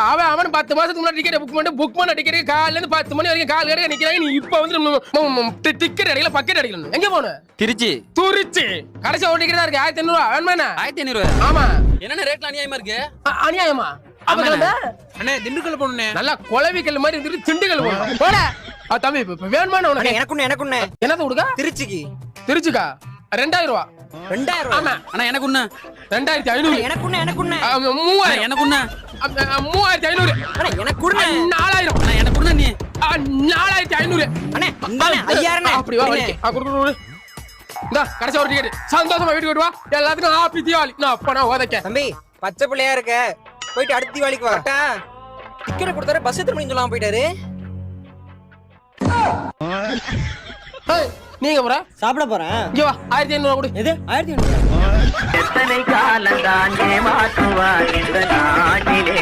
அவன் 10 மாசத்துக்கு முன்னாடி டிக்கெட் புக் பண்ண டிக்கெட் காலையில இருந்து 10 மணி வரைக்கும் கால் கடையில நிக்கிறாங்க. நீ இப்ப வந்து டிக்கெட் அடிக்கல பக்கெட் அடிக்கணும். எங்க போன? திருச்சி. கடைசி ஒரு டிக்கெட் தான் இருக்கு 1500 ரூபாய். வேணுமா? 1500. ஆமா. என்னென்ன ரேட்ல அநியாயமா இருக்கு? அநியாயமா? அண்ணே திண்டுக்கல் போணுனே. நல்லா குளவிக்கல் மாதிரி இருந்துட்டு திண்டுக்கல் போறோம். போட. தம்பி இப்ப வேணுமா உனக்கு? எனக்குண்ணே. என்னது கொடுக்க? திருச்சிக்கா 2000 ரூபாய். 2000. ஆமா. அண்ணா எனக்கு ஒண்ணு 2500. எனக்குண்ணே. 3000. எனக்கு ஒண்ணு 3500. அண்ணே எனக்குண்ணே. 4000. அண்ணா எனக்கு ஒண்ணு நீ 4500. அண்ணே இந்தானே 5000. அப்படி வா வைக்க. குடு. இந்தா கடைசி ஒரு டிக்கெட். சந்தோஷமா வீட்டுக்கு வா. எல்லாத்துக்கும் ஹாப்பி தீபாவளி. நான் அப்ப நான் ஓதக்க. தம்பி பச்சை பிள்ளையா இருக்க. போயிட்டு அடுத்த தீபாவளிக்கு வரட்டா. டிக்கெட் கொடுத்தாரு பஸ் எத்தனை மணிக்கு சொல்லாம போயிட்டாரு. நீங்க போற? சாப்பிட போறேன். இங்க வா 1500 கொடு. எது 1500? எத்தனை காலம் தான் ஏமாற்றுவார் இந்த நாட்டிலே.